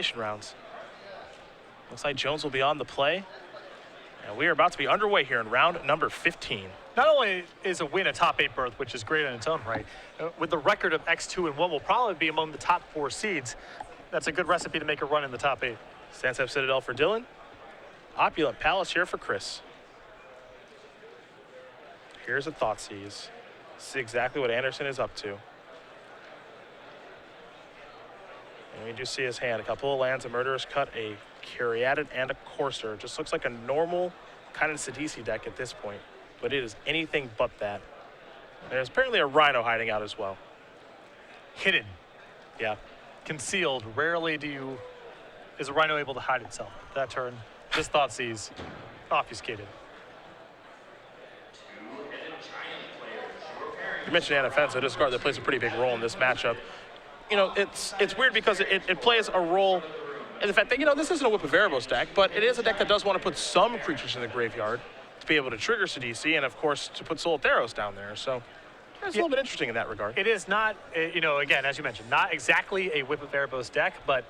elimination rounds. Looks like Jones will be on the play. And we are about to be underway here in round number 15. Not only is a win a top 8 berth, which is great in its own right, with the record of X2-1 will probably be among the top 4 seeds. That's a good recipe to make a run in the top 8. Sandsep Citadel for Dylan. Opulent Palace here for Chris. Here's a Thoughtseize. See exactly what Andersen is up to. And we do see his hand. A couple of lands, a Murderous Cut, a Caryatid, and a Courser. Just looks like a normal kind of Sidisi deck at this point. But it is anything but that. There's apparently a Rhino hiding out as well. Hidden. Yeah. Concealed. Rarely is a Rhino able to hide itself. That turn, just Thoughtseize, obfuscated. You mentioned Anafenza, this card that plays a pretty big role in this matchup. You know, it's weird because it plays a role in the fact that, you know, this isn't a Whip of Erebos deck, but it is a deck that does want to put some creatures in the graveyard to be able to trigger Sidisi and, of course, to put Soul Theros down there. So it's a little bit interesting in that regard. It is not, you know, again, as you mentioned, not exactly a Whip of Erebos deck, but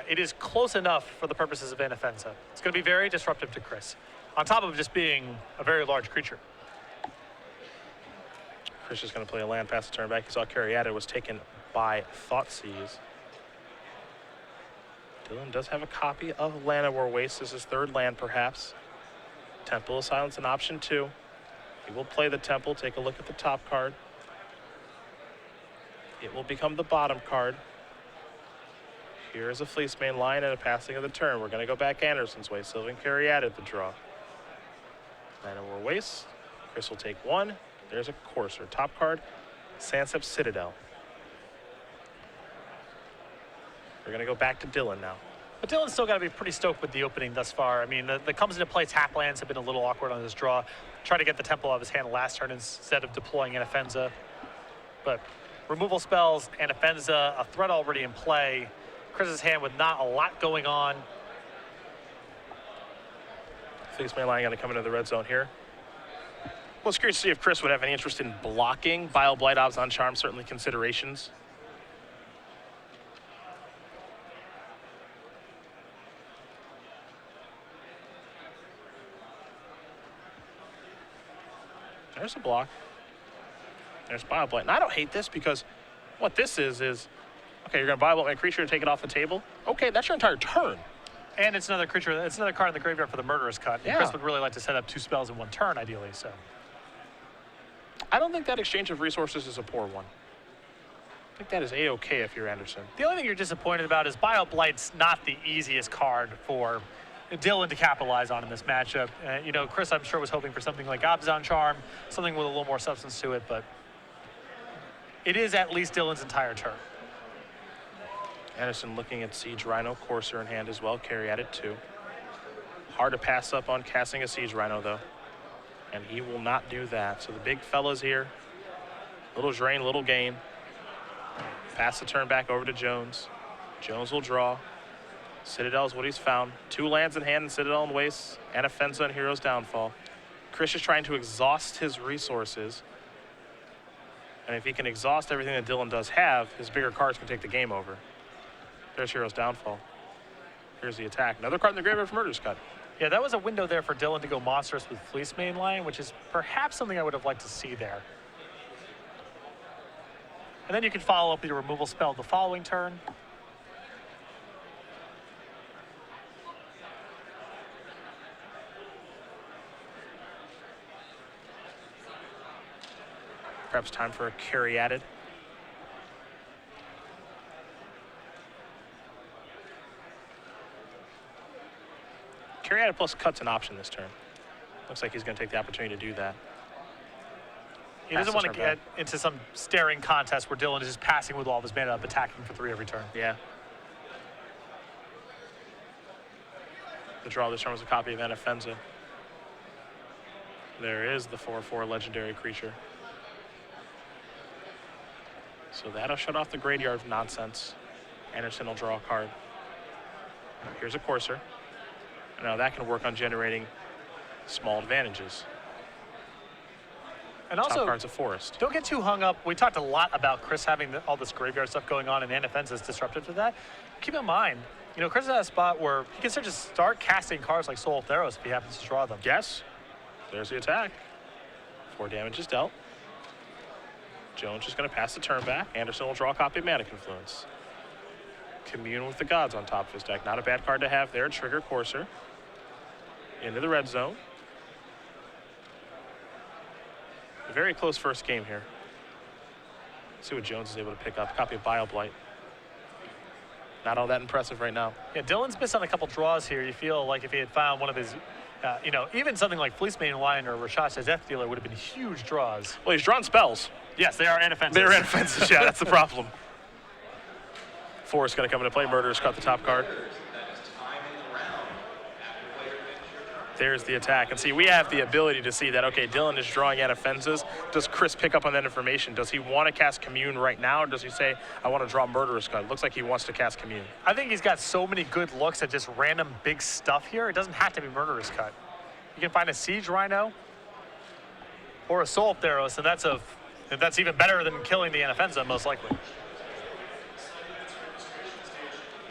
it is close enough for the purposes of Anafenza. It's going to be very disruptive to Chris, on top of just being a very large creature. Chris is going to play a land pass the turn back. He saw Caryatid was taken by Thoughtseize. Dylan does have a copy of Llanowar Waste as his third land, perhaps. Temple of Silence an option 2. He will play the Temple. Take a look at the top card. It will become the bottom card. Here is a Fleecemane Lion and a passing of the turn. We're going to go back Andersen's way. Sylvan Caryatid the draw. Llanowar Waste. Chris will take 1. There's a Courser. Top card, Sandsep Citadel. We're going to go back to Dylan now. But Dylan's still got to be pretty stoked with the opening thus far. I mean, the comes into play tap lands have been a little awkward on this draw. Try to get the Temple out of his hand last turn instead of deploying Anafenza. But removal spells, Anafenza, a threat already in play. Chris's hand with not a lot going on. Fleecemane Lion going to come into the red zone here. Well, it's curious to see if Chris would have any interest in blocking Bile Blight, Obs on Charm, certainly considerations. There's a block. There's Bile Blight. And I don't hate this because what this is, okay, you're going to Bile Blight my creature and take it off the table. Okay, that's your entire turn. And it's another creature, it's another card in the graveyard for the Murderous Cut. Yeah. Chris would really like to set up 2 spells in 1 turn, ideally, so. I don't think that exchange of resources is a poor one. I think that is A-okay if you're Andersen. The only thing you're disappointed about is Bile Blight's not the easiest card for Dylan to capitalize on in this matchup. You know, Chris, I'm sure, was hoping for something like Obs on Charm, something with a little more substance to it, but it is at least Dylan's entire turn. Andersen looking at Siege Rhino, Courser in hand as well, Caryatid 2. Hard to pass up on casting a Siege Rhino, though. And he will not do that. So the big fella's here. Little drain, little gain. Pass the turn back over to Jones. Jones will draw. Citadel is what he's found. 2 lands in hand in Citadel and Waste. Anafenza and Hero's Downfall. Chris is trying to exhaust his resources. And if he can exhaust everything that Dylan does have, his bigger cards can take the game over. There's Hero's Downfall. Here's the attack. Another card in the graveyard for Murderous Cut. Yeah, that was a window there for Dylan to go monstrous with Fleecemane Lion, which is perhaps something I would have liked to see there. And then you can follow up with your removal spell the following turn. Perhaps time for a Caryatid. Caryatid plus Cut's an option this turn. Looks like he's going to take the opportunity to do that. He doesn't want to get into some staring contest where Dylan is just passing with all of his mana up, attacking for 3 every turn. Yeah. The draw this turn was a copy of Anafenza. There is the 4/4 legendary creature. So that'll shut off the graveyard nonsense. Andersen will draw a card. Here's a Courser. Now that can work on generating small advantages. And also, top card's a Forest. Don't get too hung up. We talked a lot about Chris having all this graveyard stuff going on, and Anafenza is disruptive to that. Keep in mind, You know, Chris is at a spot where he can just start casting cards like Soul of Theros if he happens to draw them. Yes. There's the attack. 4 damage is dealt. Jones is going to pass the turn back. Andersen will draw a copy of Mana Confluence. Commune with the Gods on top of his deck. Not a bad card to have there. Trigger Courser. Into the red zone. A very close first game here. Let's see what Jones is able to pick up. Copy of Bioblight. Not all that impressive right now. Yeah, Dylan's missed on a couple draws here. You feel like if he had found one of his, you know, even something like Fleecemane Lion or Rashash as Death Dealer would have been huge draws. Well, he's drawn spells. Yes, they are inoffensive. They're inoffensive, yeah, that's the problem. 4 is going to come into play. Murderers cut the top card. There's the attack. And see, we have the ability to see that, okay, Dylan is drawing inoffensives. Does Chris pick up on that information? Does he want to cast Commune right now, or does he say, I want to draw Murderous Cut? It looks like he wants to cast Commune. I think he's got so many good looks at just random big stuff here. It doesn't have to be Murderous Cut. You can find a Siege Rhino or a Soul of Theros, and that's even better than killing the inoffensive, most likely.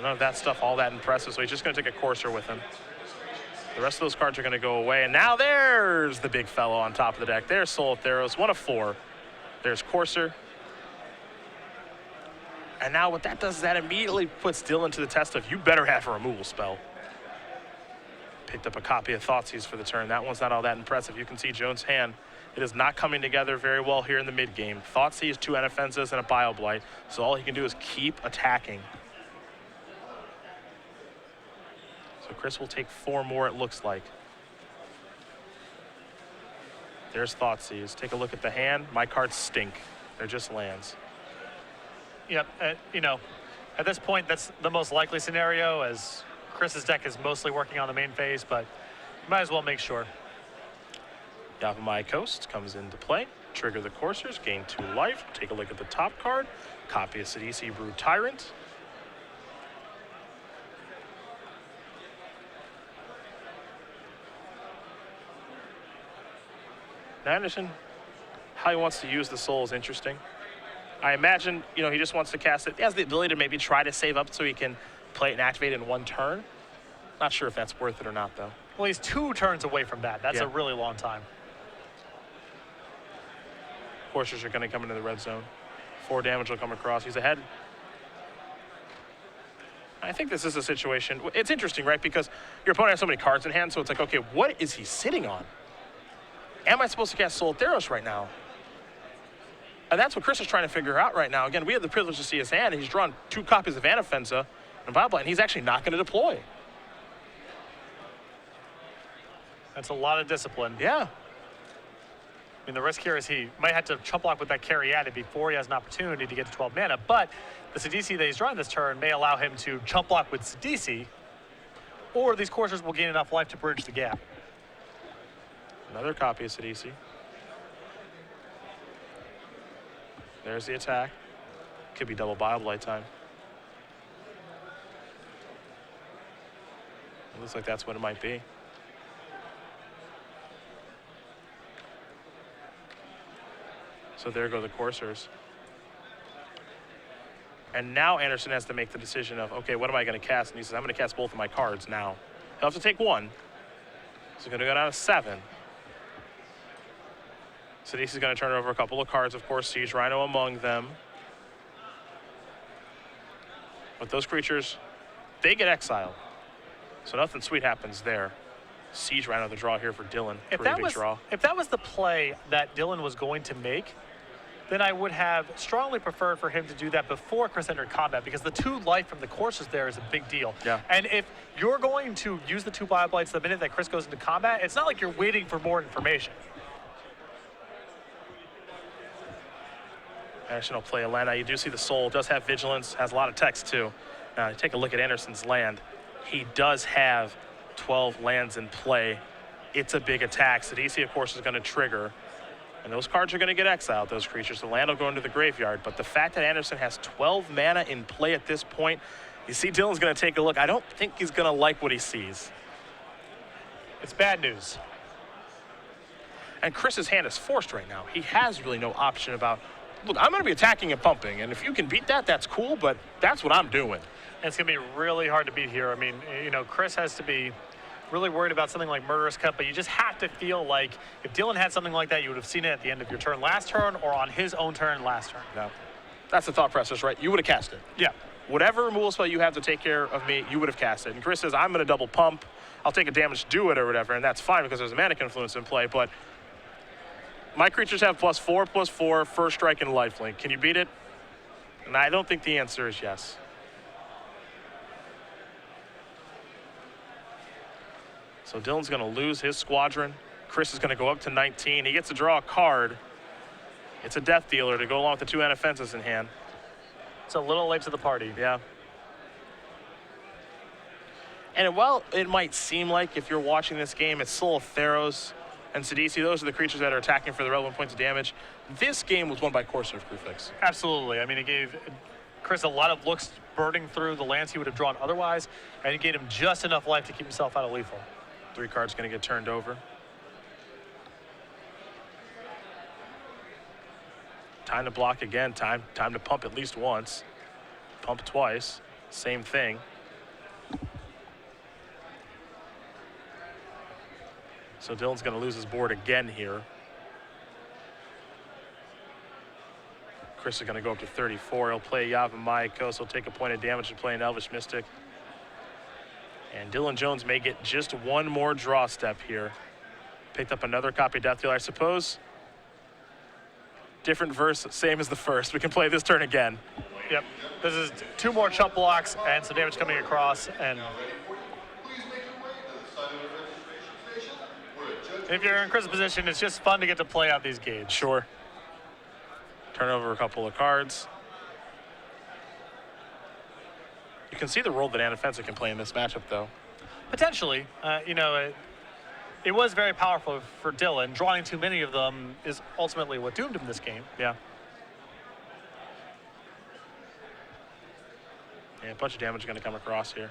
None of that stuff all that impressive, so he's just going to take a Courser with him. The rest of those cards are going to go away. And now there's the big fellow on top of the deck. There's Soul of Theros, 1 of 4. There's Courser. And now what that does is that immediately puts Dylan to the test of, you better have a removal spell. Picked up a copy of Thoughtseize for the turn. That one's not all that impressive. You can see Jones' hand. It is not coming together very well here in the mid-game. Thoughtseize, 2 inoffensives, and a Bioblight. So all he can do is keep attacking. So Chris will take 4 more, it looks like. There's Thoughtseize. Take a look at the hand. My cards stink. They're just lands. Yep, you know, at this point, that's the most likely scenario, as Chris's deck is mostly working on the main phase, but you might as well make sure. Yavimaya Coast comes into play. Trigger the Coursers, gain 2 life. Take a look at the top card. Copy of Sidisi Brood Tyrant. Andersen, how he wants to use the soul is interesting. I imagine, you know, he just wants to cast it. He has the ability to maybe try to save up so he can play it and activate it in 1 turn. Not sure if that's worth it or not, though. Well, he's 2 turns away from that. That's a really long time. Coursers are going to come into the red zone. 4 damage will come across. He's ahead. I think this is a situation. It's interesting, right? Because your opponent has so many cards in hand, so it's like, okay, what is he sitting on? Am I supposed to cast Soul of Theros right now? And that's what Chris is trying to figure out right now. Again, we have the privilege to see his hand, and he's drawn 2 copies of Anaffenza and Bioblight, and he's actually not going to deploy. That's a lot of discipline. Yeah. I mean, the risk here is he might have to chump block with that Caryatid before he has an opportunity to get to 12 mana, but the Sidisi that he's drawing this turn may allow him to chump block with Sidisi, or these Coursers will gain enough life to bridge the gap. Another copy of Sidisi. There's the attack. Could be double Bioblight time. It looks like that's what it might be. So there go the Coursers. And now Andersen has to make the decision of, okay, what am I going to cast? And he says, I'm going to cast both of my cards now. He'll have to take 1. So he's going to go down to 7. Sidisi's going to turn over a couple of cards, of course, Siege Rhino among them. But those creatures, they get exiled. So nothing sweet happens there. Siege Rhino, the draw here for Dylan. If that was the play that Dylan was going to make, then I would have strongly preferred for him to do that before Chris entered combat, because the 2 life from the Coursers there is a big deal. Yeah. And if you're going to use the 2 Bioblights the minute that Chris goes into combat, it's not like you're waiting for more information. Andersen will play a land. Now you do see the soul does have vigilance, has a lot of text too. Now take a look at Andersen's land. He does have 12 lands in play. It's a big attack. Sidisi, of course, is going to trigger. And those cards are going to get exiled, those creatures. The land will go into the graveyard. But the fact that Andersen has 12 mana in play at this point, you see Dylan's going to take a look. I don't think he's going to like what he sees. It's bad news. And Chris's hand is forced right now. He has really no option about, look, I'm going to be attacking and pumping. And if you can beat that, that's cool, but that's what I'm doing. And it's going to be really hard to beat here. I mean, you know, Chris has to be really worried about something like Murderous Cut, but you just have to feel like if Dylan had something like that, you would have seen it at the end of your turn last turn or on his own turn last turn. No. That's the thought process, right? You would have cast it. Yeah. Whatever removal spell you have to take care of me, you would have cast it. And Chris says, I'm going to double pump. I'll take a damage to do it or whatever, and that's fine because there's a Manic Influence in play, but my creatures have +4/+4, first strike, and lifelink. Can you beat it? And I don't think the answer is yes. So Dylan's going to lose his squadron. Chris is going to go up to 19. He gets to draw a card. It's a Death Dealer to go along with the 2 Anafenses in hand. It's a little late to the party. Yeah. And while it might seem like if you're watching this game, it's Soul of Theros and Sidisi, those are the creatures that are attacking for the relevant points of damage. This game was won by Corsair Crewfix. Absolutely. I mean, it gave Chris a lot of looks burning through the lands he would have drawn otherwise, and it gave him just enough life to keep himself out of lethal. 3 cards going to get turned over. Time to block again. Time to pump at least once. Pump twice. Same thing. So Dylan's going to lose his board again here. Chris is going to go up to 34. He'll play Yavimaya. He'll take a point of damage to play an Elvish Mystic. And Dylan Jones may get just one more draw step here. Picked up another copy of Death Dealer, I suppose. Different verse, same as the first. We can play this turn again. Yep. This is 2 more chump blocks and some damage coming across. And if you're in Chris' position, it's just fun to get to play out these games. Sure. Turn over a couple of cards. You can see the role that Anafensa can play in this matchup, though. Potentially. You know, it was very powerful for Dylan. Drawing too many of them is ultimately what doomed him this game. Yeah. And a bunch of damage is going to come across here.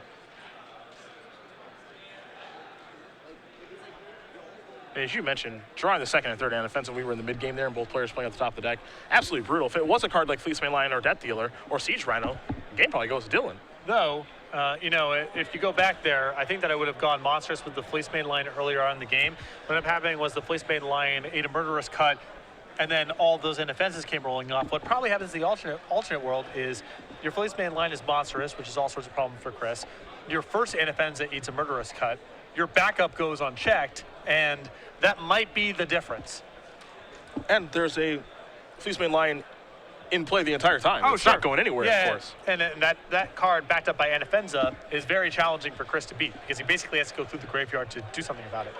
As you mentioned, drawing the second and third Andersen, we were in the mid-game there and both players playing at the top of the deck. Absolutely brutal. If it was a card like Fleecemane Lion or Death Dealer or Siege Rhino, the game probably goes to Dylan. Though, you know, if you go back there, I think that I would have gone monstrous with the Fleecemane Lion earlier on in the game. What ended up happening was the Fleecemane Lion ate a Murderous Cut, and then all those Indefenses came rolling off. What probably happens in the alternate world is your Fleecemane Lion is monstrous, which is all sorts of problems for Chris. Your first Indefensa eats a Murderous Cut. Your backup goes unchecked, and that might be the difference. And there's a Fleecemane Lion in play the entire time. Oh, it's sure. not going anywhere, yeah, of course. And that card backed up by Anafenza is very challenging for Chris to beat because he basically has to go through the graveyard to do something about it.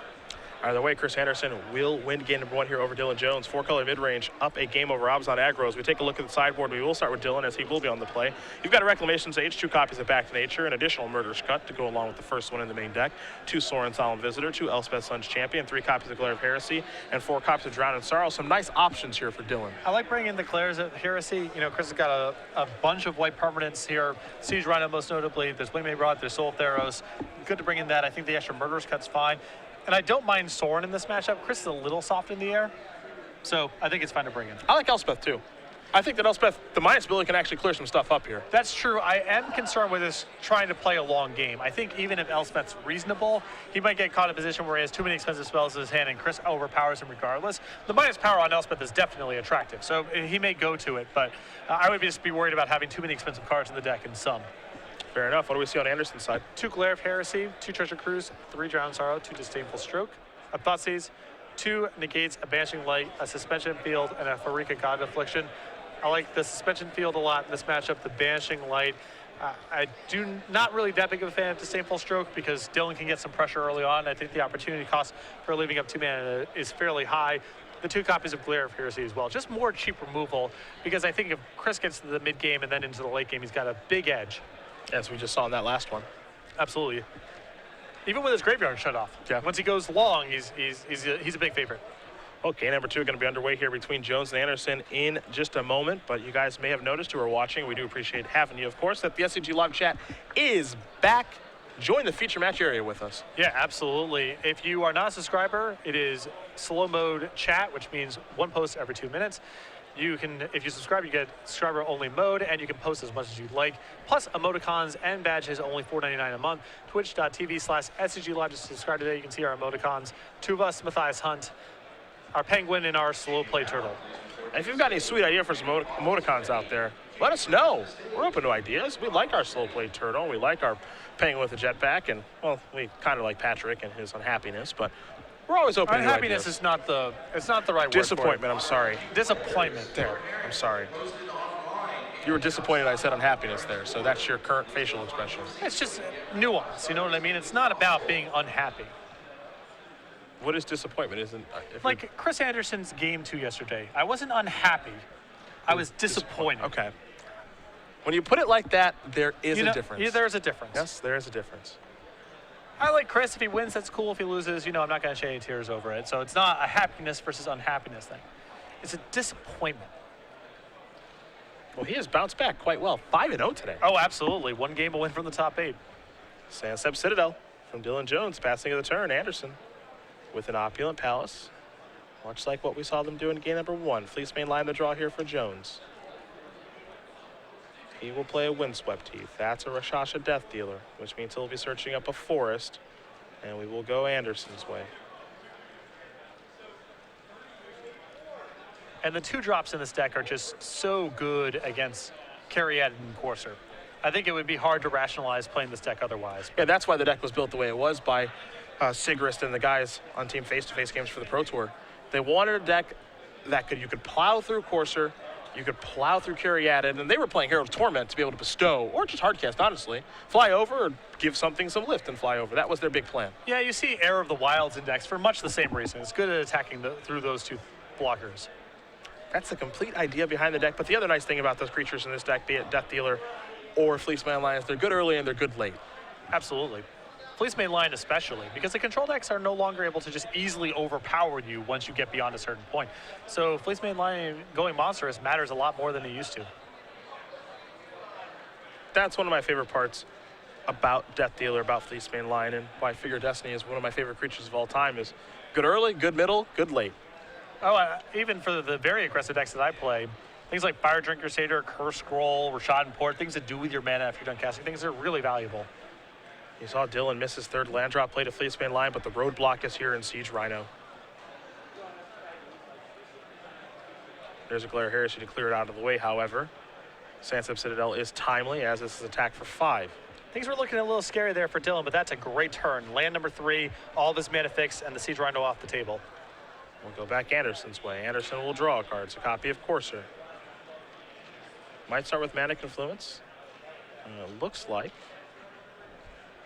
Either way, Chris Andersen will win game number 1 here over Dylan Jones. 4-color mid-range, up a game over Robs on aggros. We take a look at the sideboard. We will start with Dylan as he will be on the play. You've got a Reclamation Sage, 2 copies of Back to Nature, an additional Murderous Cut to go along with the first one in the main deck, 2 Sorin Solemn Visitor, 2 Elspeth Sun's Champion, 3 copies of Glare of Heresy, and 4 copies of Drown in Sorrow. Some nice options here for Dylan. I like bringing in the Glares of Heresy. You know, Chris has got a bunch of white permanents here. Siege Rhino most notably. There's Wingmate Rod, there's Soul of Theros. Good to bring in that. I think the extra Murderous Cut's fine. And I don't mind Sorin in this matchup. Chris is a little soft in the air, so I think it's fine to bring in. I like Elspeth, too. I think that Elspeth, the minus ability, can actually clear some stuff up here. That's true. I am concerned with this trying to play a long game. I think even if Elspeth's reasonable, he might get caught in a position where he has too many expensive spells in his hand and Chris overpowers him regardless. The minus power on Elspeth is definitely attractive, so he may go to it, but I would just be worried about having too many expensive cards in the deck in some. Fair enough. What do we see on Andersen's side? 2 Glare of Heresy, 2 Treasure Cruise, 3 Drown in Sorrow, 2 Disdainful Stroke, a Thoughtseize, 2 Negates, a Banishing Light, a Suspension Field, and a Farika God Affliction. I like the Suspension Field a lot in this matchup, the Banishing Light. I do not really that big of a fan of Disdainful Stroke because Dylan can get some pressure early on. I think the opportunity cost for leaving up 2 mana is fairly high. The 2 copies of Glare of Heresy as well. Just more cheap removal because I think if Chris gets to the mid game and then into the late game, he's got a big edge. As we just saw in that last one. Absolutely. Even with his graveyard shut off. Yeah. Once he goes long, he's a big favorite. Okay, number 2 going to be underway here between Jones and Andersen in just a moment. But you guys may have noticed who are watching, we do appreciate having you, of course, that the SCG Live Chat is back. Join the feature match area with us. Yeah, absolutely. If you are not a subscriber, it is slow mode chat, which means 1 post every 2 minutes. You can, if you subscribe, you get subscriber-only mode, and you can post as much as you'd like. Plus, emoticons and badges only $4.99 a month. Twitch.tv/SCG Live. Just subscribe today. You can see our emoticons. Two of us, Matthias Hunt, our penguin, and our slow play turtle. And if you've got any sweet idea for some emoticons out there, let us know. We're open to ideas. We like our slow play turtle. We like our penguin with a jetpack, and well, we kind of like Patrick and his unhappiness, but we're always open to ideas. Unhappiness is not the right word. Disappointment. I'm sorry. Disappointment. There. I'm sorry. You were disappointed I said unhappiness there, so that's your current facial expression. It's just nuance. You know what I mean? It's not about being unhappy. What is disappointment? Isn't like Chris Andersen's game 2 yesterday? I wasn't unhappy. I was disappointed. Okay. When you put it like that, there is a difference. Yeah, there is a difference. Yes, there is a difference. I like Chris. If he wins, that's cool. If he loses, I'm not going to shed any tears over it. So it's not a happiness versus unhappiness thing. It's a disappointment. Well, he has bounced back quite well. 5-0 today. Oh, absolutely. One game away from the top 8. Sansep Citadel from Dylan Jones, passing of the turn. Andersen with an opulent palace, much like what we saw them do in game number 1. Fleece main line the draw here for Jones. He will play a Windswept Teeth. That's a Rakshasa Death Dealer, which means he'll be searching up a forest, and we will go Andersen's way. And the 2 drops in this deck are just so good against Caryatid and Courser. I think it would be hard to rationalize playing this deck otherwise. Yeah, that's why the deck was built the way it was by Sigrist and the guys on Team Face-to-Face games for the Pro Tour. They wanted a deck that you could plow through Courser, you could plow through Caryatid, and they were playing Herald's Torment to be able to bestow, or just hardcast, honestly. Fly over or give something some lift and fly over. That was their big plan. Yeah, you see Heir of the Wilds index for much the same reason. It's good at attacking through those 2 blockers. That's the complete idea behind the deck. But the other nice thing about those creatures in this deck, be it Death Dealer or Fleece Main Line, is they're good early and they're good late. Absolutely. Fleece Main Line especially, because the control decks are no longer able to just easily overpower you once you get beyond a certain point. So Fleece Main Line going monstrous matters a lot more than it used to. That's one of my favorite parts about Death Dealer, about Fleece Main Line, and why Figure Destiny is one of my favorite creatures of all time, is good early, good middle, good late. Oh, even for the very aggressive decks that I play, things like Fire Drink Crusader, Curse Scroll, Rashad and Port, things that do with your mana after you're done casting, things that are really valuable. You saw Dylan miss his 3rd land drop, played a Fleece Main Line, but the roadblock is here in Siege Rhino. There's a Glare Heresy to clear it out of the way, however. Sansep Citadel is timely, as this is attack for 5. Things were looking a little scary there for Dylan, but that's a great turn. Land number 3, all of his mana fixed, and the Siege Rhino off the table. We'll go back Andersen's way. Andersen will draw a card. It's a copy of Courser. Might start with Mana Confluence. It looks like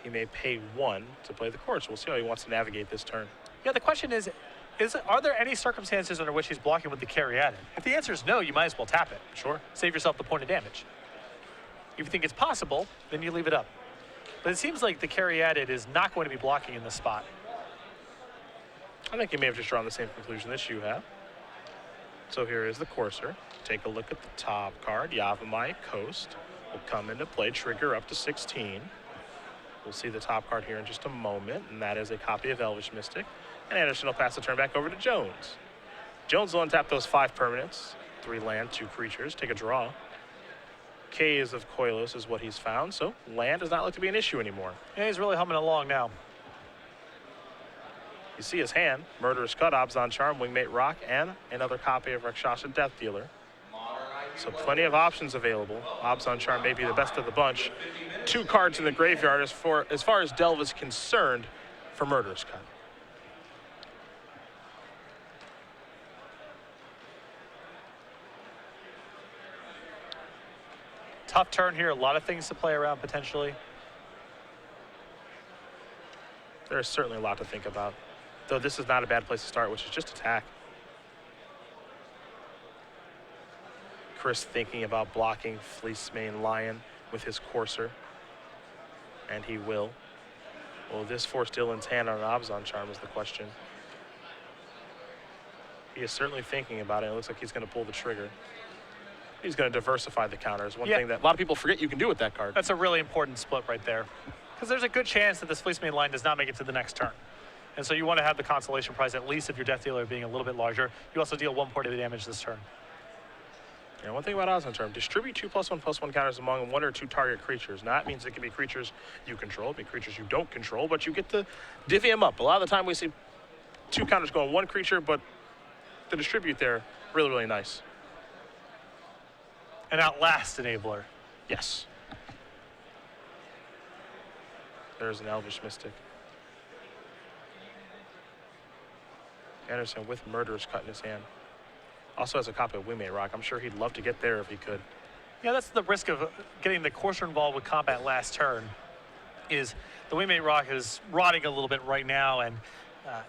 he may pay 1 to play the Courser. We'll see how he wants to navigate this turn. Yeah, the question is are there any circumstances under which he's blocking with the Caryatid? If the answer is no, you might as well tap it. Sure. Save yourself the point of damage. If you think it's possible, then you leave it up. But it seems like the Caryatid is not going to be blocking in this spot. I think he may have just drawn the same conclusion that you have. So here is the Courser. Take a look at the top card. Yavimaya Coast will come into play, trigger up to 16. We'll see the top card here in just a moment, and that is a copy of Elvish Mystic. And Andersen will pass the turn back over to Jones. Jones will untap those 5 permanents, 3 land, 2 creatures, take a draw. Caves of Koilos is what he's found, so land does not look to be an issue anymore. Yeah, he's really humming along now. You see his hand, Murderous Cut, Abzan Charm, Wingmate Rock, and another copy of Rakshasa Death Dealer. So plenty of options available. Abzan Charm may be the best of the bunch. 2 cards in the graveyard as far as Delve is concerned for Murderous Cut. Tough turn here, a lot of things to play around potentially. There is certainly a lot to think about, though this is not a bad place to start, which is just attack. Chris thinking about blocking Fleece Main Lion with his Courser, and he will. Will this force Dylan's hand on an Abzan Charm is the question. He is certainly thinking about it. It looks like he's going to pull the trigger. He's going to diversify the counters. One thing that a lot of people forget you can do with that card. That's a really important split right there. Because there's a good chance that this Fleece Main Line does not make it to the next turn. And so you want to have the consolation prize, at least if your Death Dealer being a little bit larger. You also deal 1 point of damage this turn. And one thing about odds on turn, distribute 2+1/+1 counters among 1 or 2 target creatures. Now, that means it can be creatures you control, it can be creatures you don't control, but you get to divvy them up. A lot of the time we see 2 counters go on 1 creature, but the distribute there, really, really nice. An Outlast enabler. Yes. There's an Elvish Mystic. Andersen with Murderous Cut in his hand. Also has a copy of Wingmate Rock. I'm sure he'd love to get there if he could. Yeah, that's the risk of getting the Courser involved with combat last turn, is the Wingmate Rock is rotting a little bit right now, and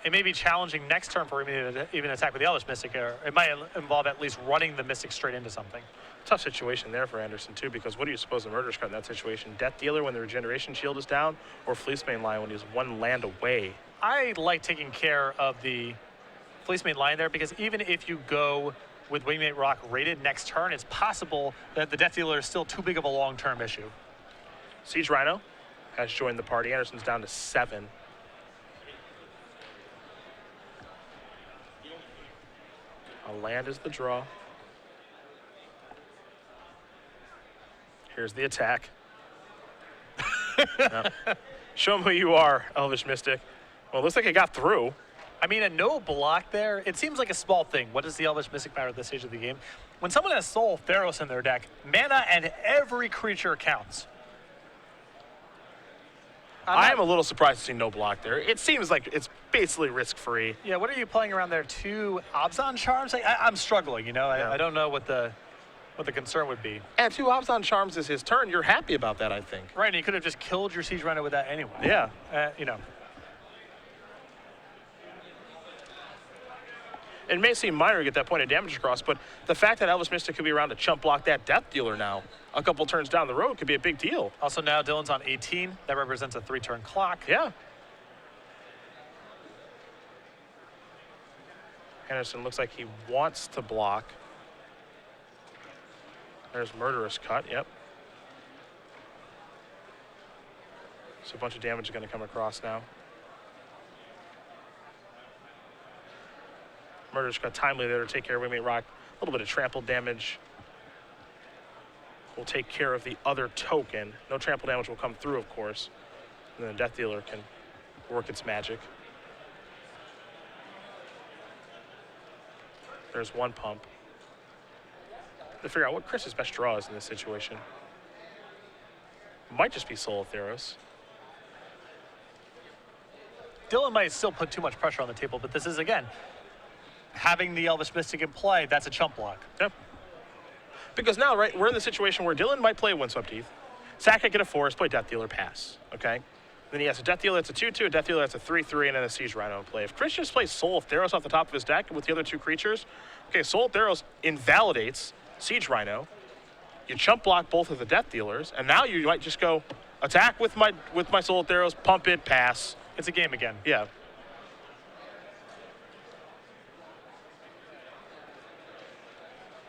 it may be challenging next turn for him to even attack with the Elvish Mystic, or it might involve at least running the Mystic straight into something. Tough situation there for Andersen, too, because what do you suppose the Murderous Cut in that situation? Death Dealer when the Regeneration Shield is down, or Fleecemane Lion when he's 1 land away? I like taking care of the Fleecemane Lion there, because even if you go with Wingmate Rock rated next turn, it's possible that the Death Dealer is still too big of a long-term issue. Siege Rhino has joined the party. Andersen's down to 7. A land is the draw. Here's the attack. No. Show him who you are, Elvish Mystic. Well, it looks like it got through. I mean, a no block there, it seems like a small thing. What does the Elvish Mystic matter at this stage of the game? When someone has Soul Theros in their deck, mana and every creature counts. I am a little surprised to see no block there. It seems like it's basically risk-free. Yeah, what are you playing around there? 2 Abzan Charms? I'm struggling, you know? Yeah. I don't know what the concern would be. And 2 Abzan Charms is his turn. You're happy about that, I think. Right, and you could have just killed your Siege Rhino with that anyway. Yeah. You know. It may seem minor to get that point of damage across, but the fact that Elvish Mystic could be around to chump block that Death Dealer now, a couple turns down the road, could be a big deal. Also now Dylan's on 18. That represents a 3-turn clock. Yeah. Andersen looks like he wants to block. There's Murderous Cut, yep. So a bunch of damage is going to come across now. Murderous Cut timely there to take care of Wingmate Rock. A little bit of trample damage. We'll take care of the other token. No trample damage will come through, of course. And then the Death Dealer can work its magic. There's 1 pump. To figure out what Chris's best draw is in this situation. Might just be Soul Theros. Dylan might still put too much pressure on the table, but this is, again, having the Elvish Mystic in play, that's a chump block. Yep. Because now, right, we're in the situation where Dylan might play Windswept Heath. Sack it, get a forest, play Death Dealer, pass. Okay? Then he has a Death Dealer that's a 2/2, a Death Dealer that's a 3/3, and then a Siege Rhino in play. If Chris just plays Soul Theros off the top of his deck with the other 2 creatures, okay, Soul Theros invalidates Siege Rhino. You chump block both of the Death Dealers, and now you might just go attack with my Soul Theros, pump it, pass. It's a game again. Yeah.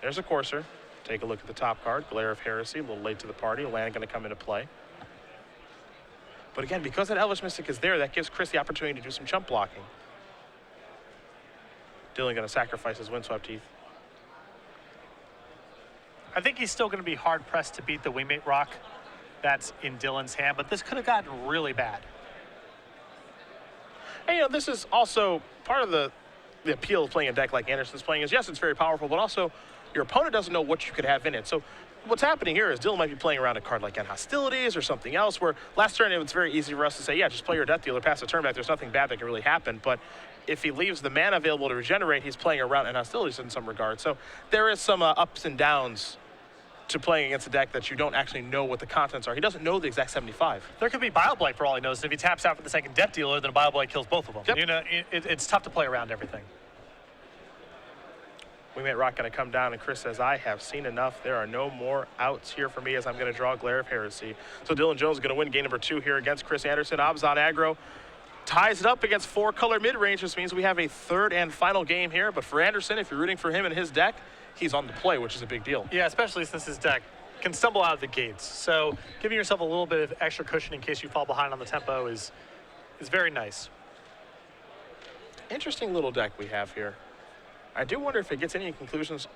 There's a Courser. Take a look at the top card, Glare of Heresy, a little late to the party. Land going to come into play. But again, because that Elvish Mystic is there, that gives Chris the opportunity to do some chump blocking. Dylan going to sacrifice his Windswept Heath. I think he's still going to be hard-pressed to beat the Wingmate Rock that's in Dylan's hand, but this could have gotten really bad. And, you know, this is also part of the appeal of playing a deck like Andersen's playing is, yes, it's very powerful, but also your opponent doesn't know what you could have in it. So what's happening here is Dylan might be playing around a card like End Hostilities or something else, where last turn it was very easy for us to say, yeah, just play your Death Dealer, pass the turn back. There's nothing bad that can really happen. But if he leaves the mana available to regenerate, he's playing around End Hostilities in some regard. So there is some ups and downs to playing against a deck that you don't actually know what the contents are. He doesn't know the exact 75. There could be Bioblight for all he knows. And if he taps out for the second Death Dealer, then a Bioblight kills both of them. Yep. You know, it's tough to play around everything. Wingmate Rock going to come down, and Chris says, I have seen enough. There are no more outs here for me as I'm going to draw Glare of Heresy. So Dylan Jones is going to win game number 2 here against Chris Andersen. Abzan aggro ties it up against 4-color mid-range. This means we have a 3rd and final game here. But for Andersen, if you're rooting for him and his deck, he's on the play, which is a big deal. Yeah, especially since his deck can stumble out of the gates. So giving yourself a little bit of extra cushion in case you fall behind on the tempo is very nice. Interesting little deck we have here. I do wonder if it gets any inclusions,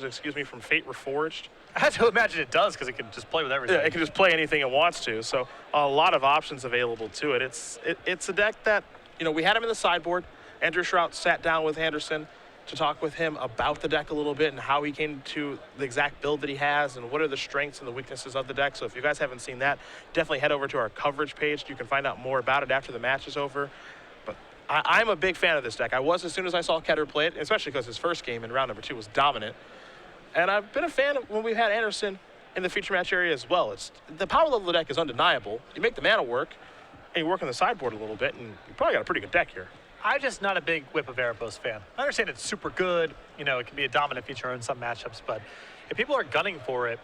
excuse me, from Fate Reforged. I have to imagine it does because it can just play with everything. Yeah, it can just play anything it wants to. So a lot of options available to it. It's a deck that, we had him in the sideboard. Andrew Shrout sat down with Andersen to talk with him about the deck a little bit and how he came to the exact build that he has and what are the strengths and the weaknesses of the deck. So if you guys haven't seen that, definitely head over to our coverage page. You can find out more about it after the match is over. But I'm a big fan of this deck. I was as soon as I saw Ketter play it, especially because his first game in round number 2 was dominant. And I've been a fan of when we've had Andersen in the feature match area as well. The power level of the deck is undeniable. You make the mana work, and you work on the sideboard a little bit, and you probably got a pretty good deck here. I'm just not a big Whip of Erebos fan. I understand it's super good. It can be a dominant feature in some matchups, but if people are gunning for it,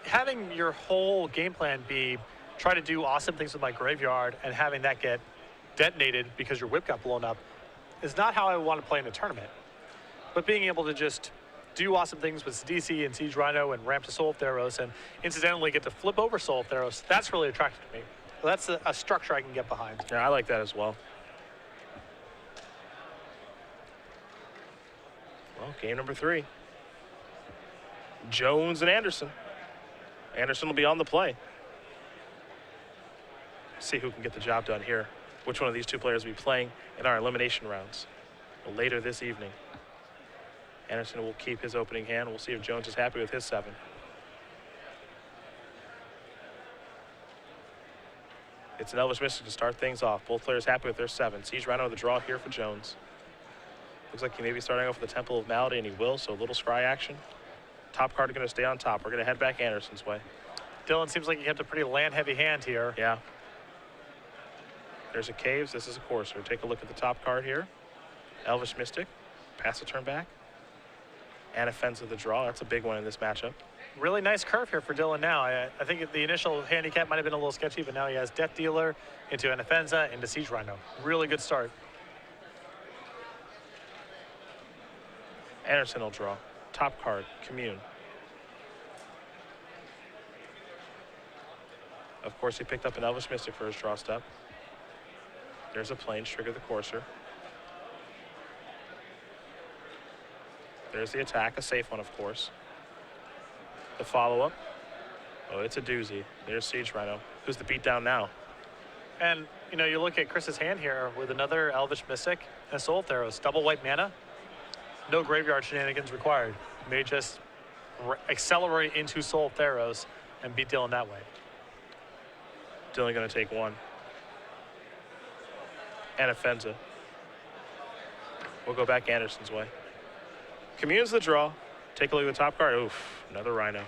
having your whole game plan be try to do awesome things with my graveyard and having that get detonated because your Whip got blown up is not how I want to play in a tournament. But being able to just do awesome things with DC and Siege Rhino and ramp to Soul of Theros and incidentally get to flip over Soul of Theros, that's really attractive to me. That's a structure I can get behind. Yeah, I like that as well. Well, game number 3. Jones and Andersen. Andersen will be on the play. See who can get the job done here. Which one of these two players will be playing in our elimination rounds later this evening. Andersen will keep his opening hand. We'll see if Jones is happy with his 7. It's an Elvish Mystic to start things off. Both players happy with their 7. Siege Rhino the draw here for Jones. Looks like he may be starting off with the Temple of Malady, and he will, so a little scry action. Top card is going to stay on top. We're going to head back Andersen's way. Dylan, seems like you have a pretty land-heavy hand here. Yeah. There's a Caves. This is a Courser. Take a look at the top card here. Elvish Mystic. Pass the turn back. And Offense of the draw. That's a big one in this matchup. Really nice curve here for Dylan now. I think the initial handicap might have been a little sketchy, but now he has Death Dealer into an Offensa into Siege Rhino. Really good start. Andersen will draw. Top card, Commune. Of course, he picked up an Elvish Mystic for his draw step. There's a Plains, trigger the Courser. There's the attack, a safe one, of course. The follow-up. Oh, it's a doozy. There's Siege Rhino. Who's the beatdown now? And, you look at Chris's hand here with another Elvish Mystic and a Soul of Theros. Double white mana. No graveyard shenanigans required. You may just accelerate into Soul of Theros and beat Dylan that way. Dylan going to take 1. And Offensa. We'll go back Andersen's way. Commune's the draw. Take a look at the top card. Oof, another Rhino.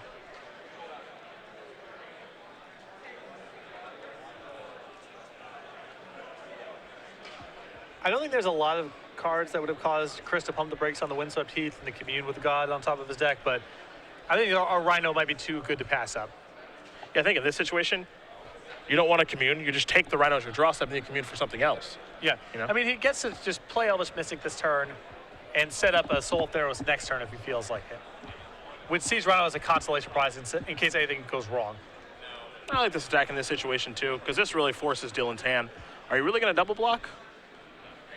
I don't think there's a lot of cards that would have caused Chris to pump the brakes on the Windswept Heath and the Commune with God on top of his deck, but I think our Rhino might be too good to pass up. Yeah, I think in this situation, you don't want to Commune. You just take the Rhino as your draw step and you Commune for something else. Yeah, I mean, he gets to just play Elvish Mystic this turn and set up a Soul of Theros next turn if he feels like it. With Siege Rhino as a consolation prize in case anything goes wrong. I like this attack in this situation too, because this really forces Dylan's hand. Are you really going to double block?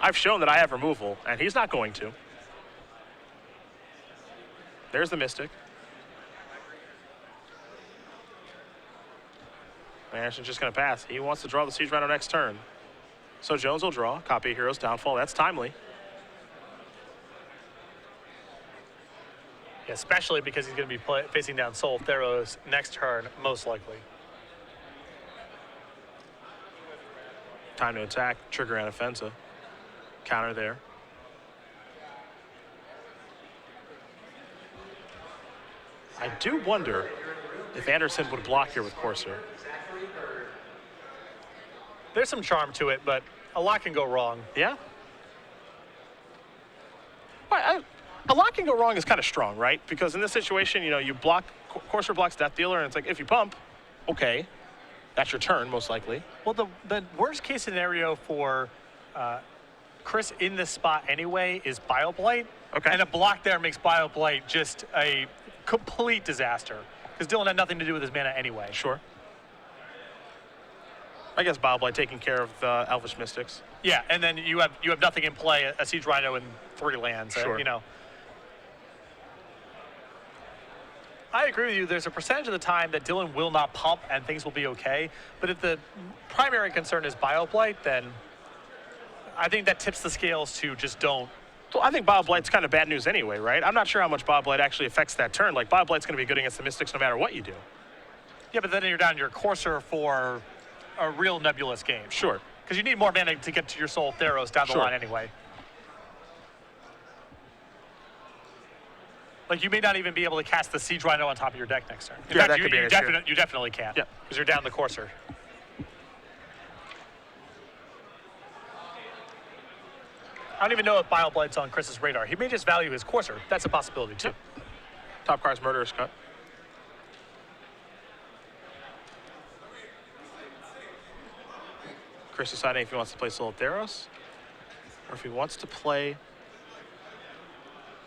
I've shown that I have removal, and he's not going to. There's the Mystic. Andersen's just going to pass. He wants to draw the Siege Rhino next turn. So Jones will draw. Copy of Hero's Downfall. That's timely. Yeah, especially because he's going to be facing down Soul of Theros next turn, most likely. Time to attack. Trigger and Offensa. Counter there. I do wonder if Andersen would block here with Courser. There's some charm to it, but a lot can go wrong. Yeah? A lot can go wrong is kind of strong, right? Because in this situation, you block, Courser blocks Death Dealer, and it's like, if you pump, okay, that's your turn, most likely. Well, the worst case scenario for Chris in this spot anyway is Bioblight. Okay. And a block there makes Bioblight just a complete disaster. Because Dylan had nothing to do with his mana anyway. Sure. I guess Bioblade taking care of the Elvish Mystics. Yeah, and then you have nothing in play, a Siege Rhino and 3 lands. Sure. You know. I agree with you. There's a percentage of the time that Dylan will not pump and things will be okay. But if the primary concern is Bioblight, then I think that tips the scales to just don't. Well, I think Bioblight's kind of bad news anyway, right? I'm not sure how much Bioblight actually affects that turn. Like, Bioblight's going to be good against the Mystics no matter what you do. Yeah, but then you're down your Courser for a real nebulous game. Sure. Because you need more mana to get to your Soul Theros down the line anyway. Like, you may not even be able to cast the Siege Rhino on top of your deck next turn. In fact, that could be an issue. You definitely can. Yeah. Because you're down the Courser. I don't even know if Bioblight's on Chris's radar. He may just value his Courser. That's a possibility, too. Yep. Top card's Murderous Cut. Chris deciding if he wants to play Soul Theros or if he wants to play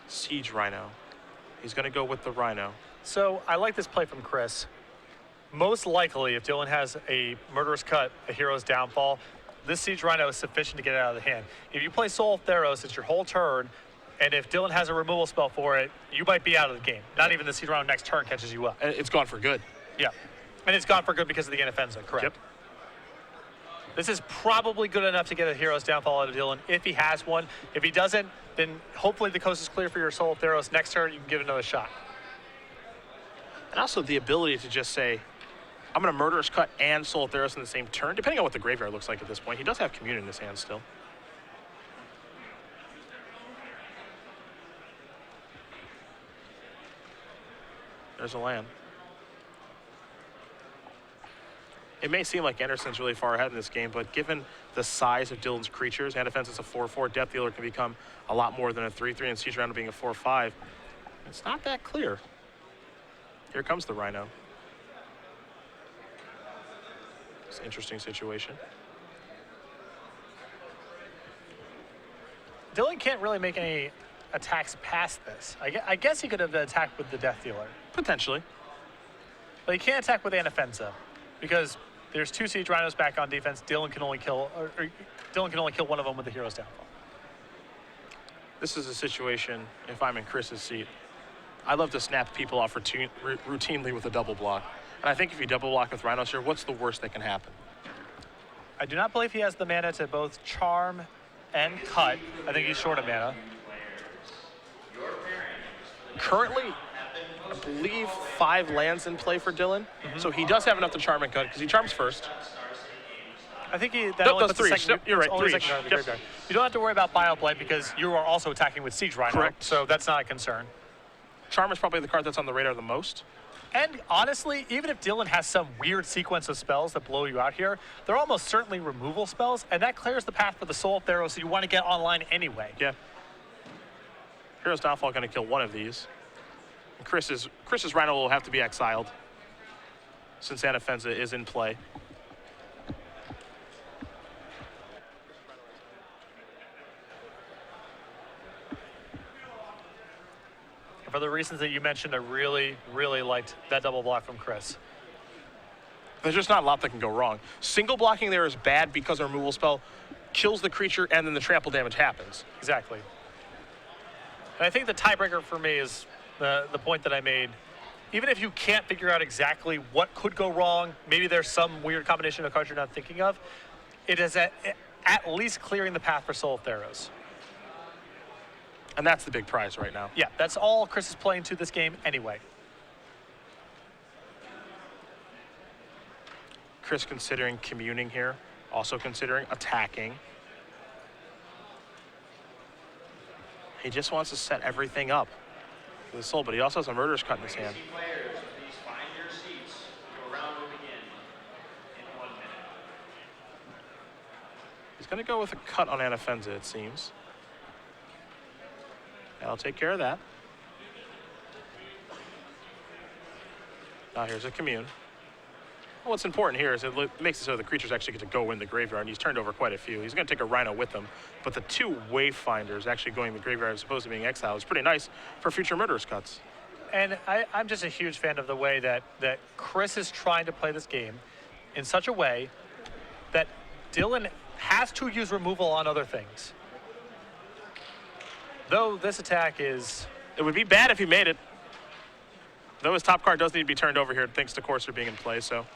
Siege Rhino. He's going to go with the Rhino. So I like this play from Chris. Most likely, if Dylan has a Murderous Cut, a Hero's Downfall, this Siege Rhino is sufficient to get it out of the hand. If you play Soul Theros, it's your whole turn, and if Dylan has a removal spell for it, you might be out of the game. Not even the Siege Rhino next turn catches you up. And it's gone for good. Yeah. And it's gone for good because of the Anafenza, correct? Yep. This is probably good enough to get a Hero's Downfall out of Dylan if he has one. If he doesn't, then hopefully the coast is clear for your Soul Theros. Next turn, you can give it another shot. And also the ability to just say, I'm going to Murderous Cut and Soul Theros in the same turn, depending on what the graveyard looks like at this point. He does have Commune in his hand still. There's a land. It may seem like Andersen's really far ahead in this game, but given the size of Dylan's creatures, and defense is a 4/4, Depth Dealer can become a lot more than a 3/3, and Siege Rhino being a 4/5. It's not that clear. Here comes the Rhino. It's an interesting situation. Dylan can't really make any attacks past this. I guess he could have attacked with the Death Dealer. Potentially. But he can't attack with Anafenza because there's 2 Siege Rhinos back on defense. Dylan can only kill one of them with the Hero's Downfall. This is a situation, if I'm in Chris's seat, I love to snap people off routinely with a double block. And I think if you double block with Rhinos here, what's the worst that can happen? I do not believe he has the mana to both Charm and Cut. I think he's short of mana. Currently, I believe 5 lands in play for Dylan. So he does have enough to Charm and Cut because he charms first. I think that Nope, only that's puts the 3. second, You're right, only 3. second card in the graveyard. You don't have to worry about Bioblade because you are also attacking with Siege Rhino. Correct. So that's not a concern. Charm is probably the card that's on the radar the most. And honestly, even if Dylan has some weird sequence of spells that blow you out here, they're almost certainly removal spells, and that clears the path for the Soul Theros, so you want to get online anyway. Yeah. Hero's Downfall going to kill one of these. And Chris's Rhino will have to be exiled since Anafenza is in play. For the reasons that you mentioned, I really, really liked that double block from Chris. There's just not a lot that can go wrong. Single blocking there is bad because a removal spell kills the creature and then the trample damage happens. Exactly. And I think the tiebreaker for me is the point that I made. Even if you can't figure out exactly what could go wrong, maybe there's some weird combination of cards you're not thinking of, it is at least clearing the path for Soul Theros. And that's the big prize right now. Yeah, that's all Chris is playing to this game anyway. Chris considering communing here, also considering attacking. He just wants to set everything up for the Soul, but he also has a Murderous Cut in his hand. He's going to go with a cut on Anafenza, it seems. I'll take care of that. Now here's a Commune. What's important here is it makes it so the creatures actually get to go in the graveyard, and he's turned over quite a few. He's going to take a Rhino with him, but the 2 Wayfinders actually going in the graveyard as opposed to being exiled is pretty nice for future Murderous Cuts. And I'm just a huge fan of the way that Chris is trying to play this game in such a way that Dylan has to use removal on other things. Though this attack is... It would be bad if he made it. Though his top card does need to be turned over here thanks to Courser being in play, so.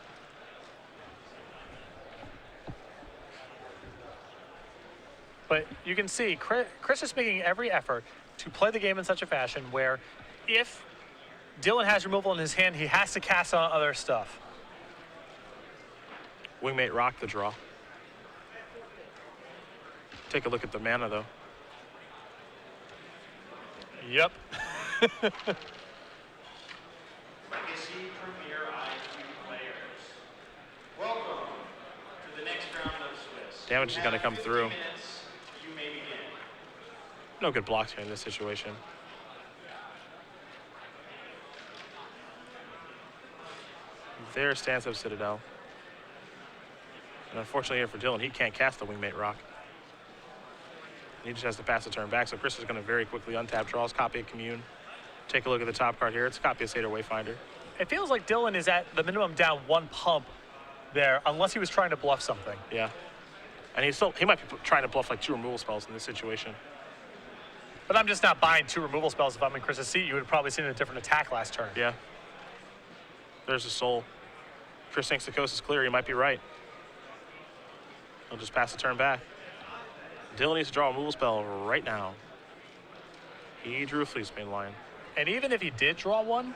But you can see Chris is making every effort to play the game in such a fashion where if Dylan has removal in his hand, he has to cast on other stuff. Wingmate Rock the draw. Take a look at the mana, though. Yep. Legacy Premier IQ players. Welcome to the next round of Swiss. Damage is going to come through. Minutes, you may begin. No good blocks here in this situation. There stands up Citadel. And unfortunately here for Dylan, he can't cast the Wingmate Rock. He just has to pass the turn back, so Chris is going to very quickly untap, draws, copy of Commune. Take a look at the top card here. It's a copy of Seder Wayfinder. It feels like Dylan is at the minimum down one pump there, unless he was trying to bluff something. Yeah. And he might be trying to bluff like 2 removal spells in this situation. But I'm just not buying 2 removal spells. If I'm in Chris's seat, you would have probably seen a different attack last turn. Yeah. There's a soul. Chris thinks the coast is clear. He might be right. He'll just pass the turn back. Dylan needs to draw a removal spell right now. He drew a Fleecebane Lion. And even if he did draw one,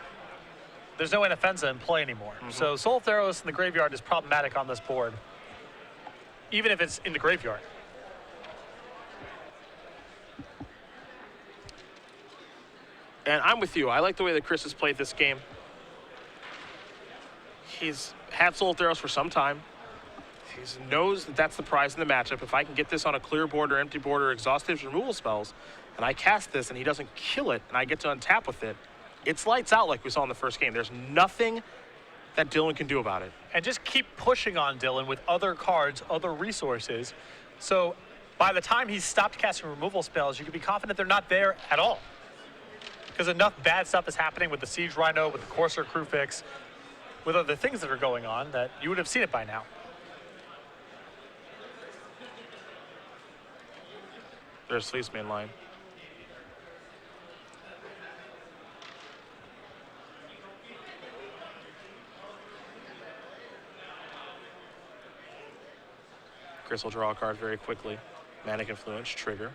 there's no Anafenza in play anymore. So Soul of Theros in the graveyard is problematic on this board, even if it's in the graveyard. And I'm with you. I like the way that Chris has played this game. He's had Soul of Theros for some time. He knows that that's the prize in the matchup. If I can get this on a clear board or empty board or exhaustive removal spells, and I cast this and he doesn't kill it, and I get to untap with it, it's lights out like we saw in the first game. There's nothing that Dylan can do about it. And just keep pushing on Dylan with other cards, other resources. So by the time he's stopped casting removal spells, you can be confident they're not there at all. Because enough bad stuff is happening with the Siege Rhino, with the Courser Crew Fix, with other things that are going on that you would have seen it by now. There's Fleecebane Line. Chris will draw a card very quickly. Manic Influence, trigger.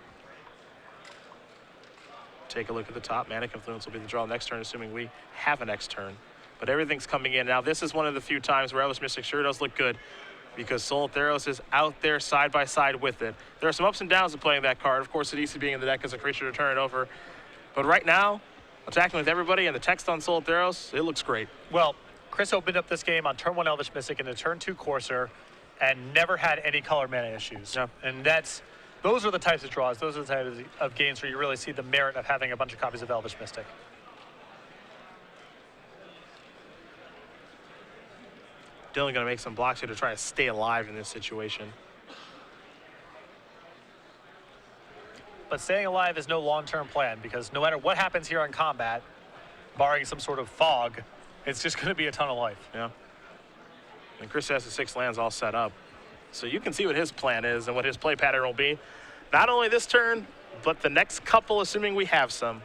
Take a look at the top. Manic Influence will be the draw next turn, assuming we have a next turn. But everything's coming in. Now, this is one of the few times where Elvish Mystic sure does look good, because Soul of Theros is out there side by side with it. There are some ups and downs of playing that card. Of course, it needs to be in the deck as a creature to turn it over. But right now, attacking with everybody and the text on Soul of Theros, it looks great. Well, Chris opened up this game on turn 1 Elvish Mystic and a turn 2 Courser and never had any color mana issues. Yeah. And those are the types of draws, those are the types of games where you really see the merit of having a bunch of copies of Elvish Mystic. Dylan going to make some blocks here to try to stay alive in this situation. But staying alive is no long-term plan, because no matter what happens here on combat, barring some sort of fog, it's just going to be a ton of life. Yeah. And Chris has the 6 lands all set up. So you can see what his plan is and what his play pattern will be. Not only this turn, but the next couple, assuming we have some.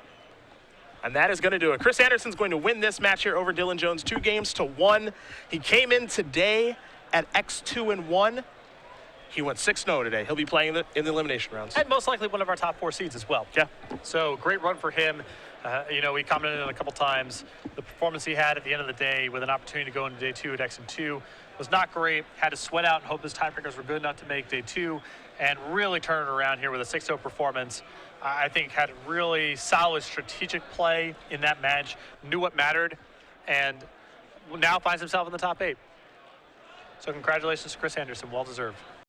And that is going to do it. Chris Andersen's going to win this match here over Dylan Jones, 2-1. He came in today at X2-1. He went 6-0 today. He'll be playing in the elimination rounds. And most likely one of our top 4 seeds as well. Yeah. So great run for him. You know, we commented on it a couple times. The performance he had at the end of the day with an opportunity to go into day 2 at X2 was not great. Had to sweat out and hope his tiebreakers were good enough to make day 2 and really turn it around here with a 6-0 performance. I think had really solid strategic play in that match, knew what mattered, and now finds himself in the top 8. So congratulations to Chris Andersen, well deserved.